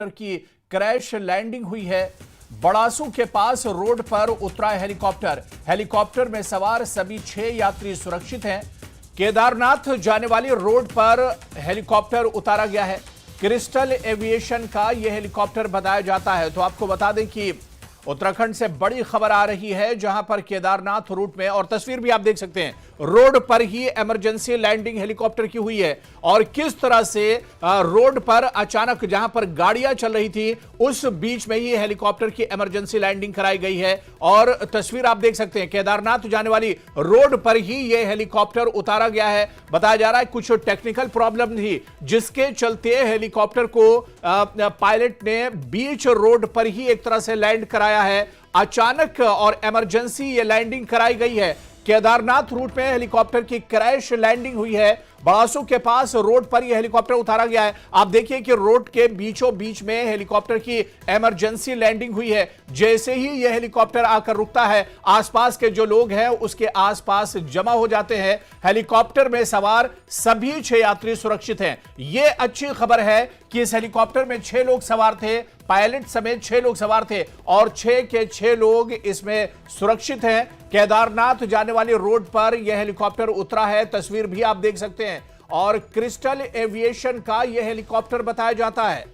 की crash landing हुई है। बड़ासू के पास रोड पर उतरा हेलीकॉप्टर। हेलीकॉप्टर में सवार सभी 6 यात्री सुरक्षित हैं। केदारनाथ जाने वाली रोड पर हेलीकॉप्टर उतारा गया है। क्रिस्टल एविएशन का यह हेलीकॉप्टर बताया जाता है। तो आपको बता दें कि उत्तराखंड से बड़ी खबर आ रही है, जहां पर केदारनाथ रूट में, और तस्वीर भी आप देख सकते हैं, रोड पर ही इमरजेंसी लैंडिंग हेलीकॉप्टर की हुई है। और किस तरह से रोड पर अचानक जहां पर गाड़ियां चल रही थी उस बीच में ही हेलीकॉप्टर की इमरजेंसी लैंडिंग कराई गई है। और तस्वीर आप देख सकते हैं, केदारनाथ जाने वाली रोड पर ही यह हेलीकॉप्टर उतारा गया है। बताया जा रहा है कुछ टेक्निकल प्रॉब्लम थी, जिसके चलते हेलीकॉप्टर को पायलट ने बीच रोड पर ही एक तरह से लैंड कराया है। अचानक और इमरजेंसी ये लैंडिंग कराई गई है। केदारनाथ रूट में हेलीकॉप्टर की क्रैश लैंडिंग हुई है। बड़ासू के पास रोड पर यह हेलीकॉप्टर उतारा गया है। आप देखिए कि रोड के बीचों बीच में हेलीकॉप्टर की इमरजेंसी लैंडिंग हुई है। जैसे ही यह हेलीकॉप्टर आकर रुकता है, आसपास के जो लोग हैं उसके आसपास जमा हो जाते हैं। हेलीकॉप्टर में सवार सभी 6 यात्री सुरक्षित हैं। यह अच्छी खबर है कि इस हेलीकॉप्टर में 6 लोग सवार थे, पायलट समेत 6 लोग सवार थे और 6 के 6 लोग इसमें सुरक्षित हैं। केदारनाथ जाने वाली रोड पर यह हेलीकॉप्टर उतरा है। तस्वीर भी आप देख सकते हैं। और क्रिस्टल एविएशन का यह हेलीकॉप्टर बताया जाता है।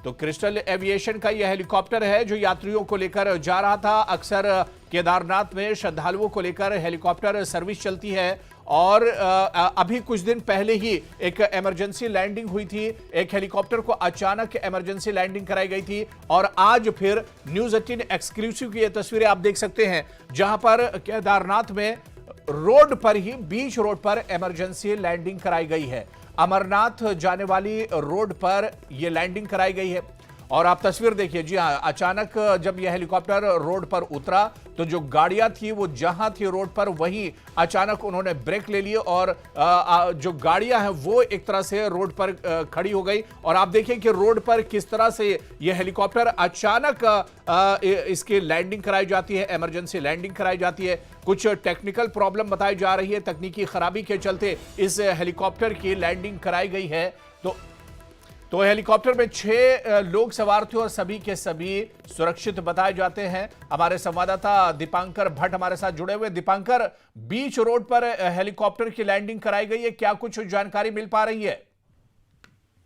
तो क्रिस्टल एविएशन का यह हेलीकॉप्टर है जो यात्रियों को लेकर जा रहा था। अक्सर केदारनाथ में श्रद्धालुओं को लेकर हेलीकॉप्टर सर्विस चलती है। और अभी कुछ दिन पहले ही एक इमरजेंसी लैंडिंग हुई थी। एक हेलीकॉप्टर को अचानक इमरजेंसी लैंडिंग कराई गई थी। और आज फिर न्यूज़ 18 एक्सक्लूसिव की ये तस्वीरें आप देख सकते हैं, जहां पर केदारनाथ में रोड पर ही, बीच रोड पर इमरजेंसी लैंडिंग कराई गई है। अमरनाथ जाने वाली रोड पर यह लैंडिंग कराई गई है। और आप तस्वीर देखिए, जी हाँ, अचानक जब यह हेलीकॉप्टर रोड पर उतरा तो जो गाड़ियां थी वो जहां थी रोड पर, वहीं अचानक उन्होंने ब्रेक ले लिए और जो गाड़ियां हैं वो एक तरह से रोड पर खड़ी हो गई। और आप देखिए कि रोड पर किस तरह से यह हेलीकॉप्टर अचानक इसकी लैंडिंग कराई जाती है, इमरजेंसी लैंडिंग कराई जाती है। कुछ टेक्निकल प्रॉब्लम बताई जा रही है, तकनीकी खराबी के चलते इस हेलीकॉप्टर की लैंडिंग कराई गई है। तो हेलीकॉप्टर में 6 लोग सवार थे और सभी के सभी सुरक्षित बताए जाते हैं। हमारे संवाददाता दीपांकर भट्ट हमारे साथ जुड़े हुए। दीपांकर, बीच रोड पर हेलीकॉप्टर की लैंडिंग कराई गई है, क्या कुछ जानकारी मिल पा रही है?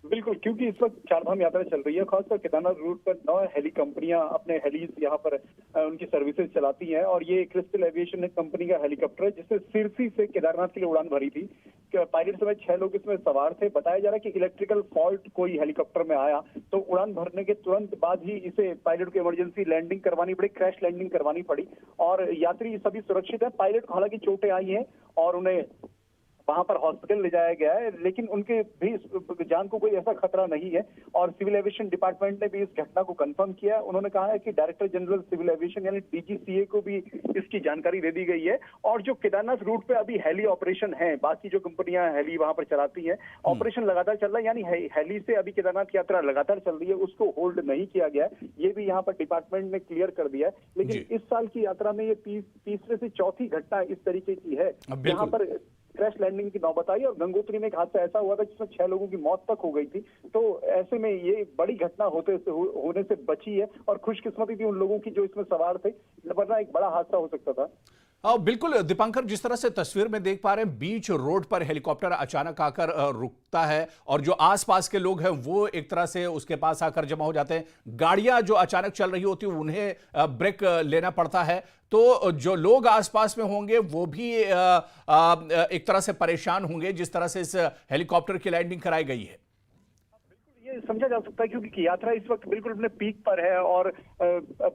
बिल्कुल, क्योंकि इस वक्त चारधाम यात्रा चल रही है। खासकर केदारनाथ रूट पर 9 हेली कंपनियां अपने हेलीज यहाँ पर उनकी सर्विसेज चलाती हैं। और ये क्रिस्टल एविएशन कंपनी का हेलीकॉप्टर है, जिससे सिरसी से केदारनाथ के लिए उड़ान भरी थी। पायलट समेत 6 लोग इसमें सवार थे। बताया जा रहा है कि इलेक्ट्रिकल फॉल्ट कोई हेलीकॉप्टर में आया, तो उड़ान भरने के तुरंत बाद ही इसे पायलट को इमरजेंसी लैंडिंग करवानी पड़ी, क्रैश लैंडिंग करवानी पड़ी। और यात्री सभी सुरक्षित है। पायलट को हालांकि चोटें आई हैं और उन्हें वहां पर हॉस्पिटल ले जाया गया है, लेकिन उनके भी जान को कोई ऐसा खतरा नहीं है। और सिविल एविएशन डिपार्टमेंट ने भी इस घटना को कंफर्म किया है। उन्होंने कहा है कि डायरेक्टर जनरल सिविल एविएशन यानी डीजीसीए को भी इसकी जानकारी दे दी गई है। और जो केदारनाथ रूट पे अभी हेली ऑपरेशन है, बाकी जो कंपनियां हेली वहां पर चलाती हैं, ऑपरेशन लगातार चल रहा है, यानी हेली से अभी केदारनाथ की यात्रा लगातार चल रही है, उसको होल्ड नहीं किया गया है। ये भी यहाँ पर डिपार्टमेंट ने क्लियर कर दिया है। लेकिन इस साल की यात्रा में ये तीसरे से चौथी घटना इस तरीके की है यहाँ पर क्रैश लैंडिंग की नौबत आई। और गंगोत्री में एक हादसा ऐसा हुआ था जिसमें 6 लोगों की मौत तक हो गई थी। तो ऐसे में ये बड़ी घटना होने से बची है। और खुशकिस्मती थी उन लोगों की जो इसमें सवार थे, वरना एक बड़ा हादसा हो सकता था। बिल्कुल दीपांकर, जिस तरह से तस्वीर में देख पा रहे हैं, बीच रोड पर हेलीकॉप्टर अचानक आकर रुकता है और जो आसपास के लोग हैं वो एक तरह से उसके पास आकर जमा हो जाते हैं। गाड़ियां जो अचानक चल रही होती है उन्हें ब्रेक लेना पड़ता है। तो जो लोग आसपास में होंगे वो भी एक तरह से परेशान होंगे जिस तरह से इस हेलीकॉप्टर की लैंडिंग कराई गई है। ये समझा जा सकता है क्योंकि यात्रा इस वक्त बिल्कुल अपने पीक पर है और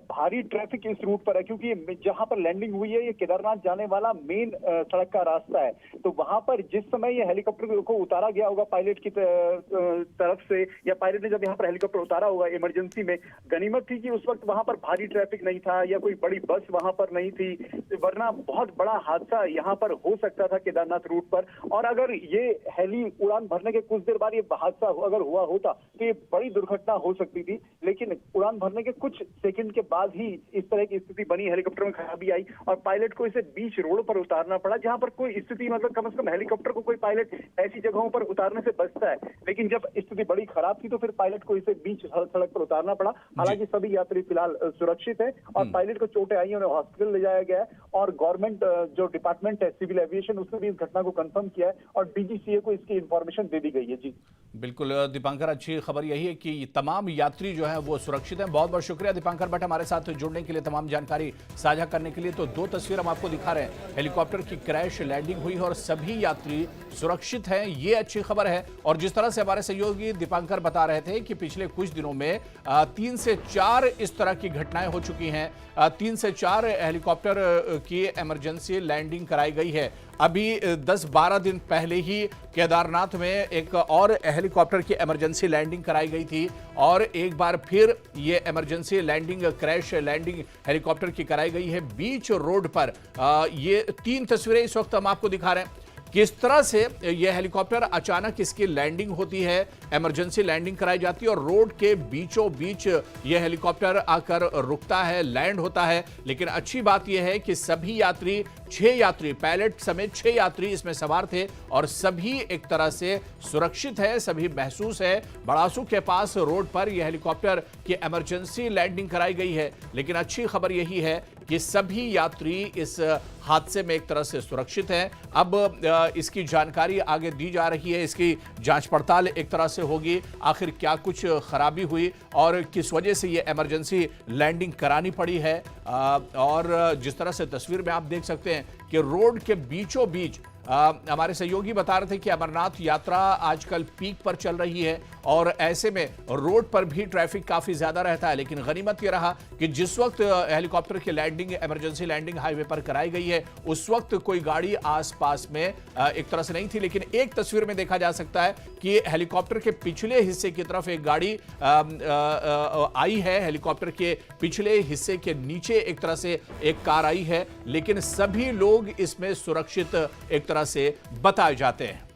भारी ट्रैफिक इस रूट पर है, क्योंकि जहां पर लैंडिंग हुई है ये केदारनाथ जाने वाला मेन सड़क का रास्ता है। तो वहां पर जिस समय ये हेलीकॉप्टर को उतारा गया होगा पायलट की तरफ से, या पायलट ने जब यहाँ पर हेलीकॉप्टर उतारा होगा इमरजेंसी में, गनीमत थी कि उस वक्त वहां पर भारी ट्रैफिक नहीं था या कोई बड़ी बस वहां पर नहीं थी, वरना बहुत बड़ा हादसा यहाँ पर हो सकता था केदारनाथ रूट पर। और अगर ये हेली उड़ान भरने के कुछ देर बाद ये हादसा अगर हुआ होता तो ये बड़ी दुर्घटना हो सकती थी। लेकिन उड़ान भरने के कुछ सेकंड के बाद ही इस तरह की स्थिति बनी, हेलीकॉप्टर में खराबी आई और पायलट को इसे बीच रोड पर उतारना पड़ा, जहां पर कोई स्थिति मतलब कम से कम हेलीकॉप्टर को कोई पायलट ऐसी जगहों पर उतारने से बचता है। लेकिन जब स्थिति बड़ी खराब थी तो फिर पायलट को इसे बीच सड़क पर उतारना पड़ा। हालांकि सभी यात्री फिलहाल सुरक्षित है और पायलट को चोटें आई, उन्हें हॉस्पिटल ले जाया गया है और गवर्नमेंट जो डिपार्टमेंट है सिविल एविएशन, उसने भी इस घटना को कंफर्म किया है और डीजीसीए को इसकी इंफॉर्मेशन दे दी गई है। जी बिल्कुल दीपांकर, अच्छी खबर यही है कि तमाम यात्री जो है वो सुरक्षित हैं। बहुत बहुत शुक्रिया दीपांकर भट्ट हमारे साथ जुड़ने के लिए, तमाम जानकारी साझा करने के लिए। तो दो तस्वीर हम आपको दिखा रहे हैं, हेलीकॉप्टर की क्रैश लैंडिंग हुई है और सभी यात्री सुरक्षित हैं, ये अच्छी खबर है। और जिस तरह से हमारे सहयोगी दीपांकर बता रहे थे कि पिछले कुछ दिनों में 3 से 4 इस तरह की घटनाएं हो चुकी हैं, 3 से 4 हेलीकॉप्टर की इमरजेंसी लैंडिंग कराई गई है। अभी 10-12 दिन पहले ही केदारनाथ में एक और हेलीकॉप्टर की इमरजेंसी लैंडिंग कराई गई थी और एक बार फिर ये emergency landing, crash landing helicopter की कराई गई है बीच रोड पर। ये 3 तस्वीरें इस वक्त हम आपको दिखा रहे हैं, किस तरह से यह हेलीकॉप्टर अचानक इसकी लैंडिंग होती है, इमरजेंसी लैंडिंग कराई जाती है और रोड के बीचों बीच यह हेलीकॉप्टर आकर रुकता है, लैंड होता है। लेकिन अच्छी बात यह है कि सभी यात्री, 6 यात्री, पायलट समेत 6 यात्री इसमें सवार थे और सभी एक तरह से सुरक्षित है, सभी महसूस है। बड़ासू के पास रोड पर यह हेलीकॉप्टर की इमरजेंसी लैंडिंग कराई गई है। लेकिन अच्छी खबर यही है कि सभी यात्री इस हादसे में एक तरह से सुरक्षित हैं। अब इसकी जानकारी आगे दी जा रही है, इसकी जांच पड़ताल एक तरह से होगी, आखिर क्या कुछ खराबी हुई और किस वजह से ये इमरजेंसी लैंडिंग करानी पड़ी है। और जिस तरह से तस्वीर में आप देख सकते हैं कि रोड के बीचों बीच हमारे सहयोगी बता रहे थे कि अमरनाथ यात्रा आजकल पीक पर चल रही है और ऐसे में रोड पर भी ट्रैफिक काफी ज्यादा रहता है। लेकिन गनीमत यह रहा कि जिस वक्त हेलीकॉप्टर की लैंडिंग, इमरजेंसी लैंडिंग हाईवे पर कराई गई है, उस वक्त कोई गाड़ी आसपास में एक तरह से नहीं थी। लेकिन एक तस्वीर में देखा जा सकता है कि हेलीकॉप्टर के पिछले हिस्से की तरफ एक गाड़ी आई है, हेलीकॉप्टर के पिछले हिस्से के नीचे एक तरह से एक कार आई है। लेकिन सभी लोग इसमें सुरक्षित एक तरह से बताए जाते हैं।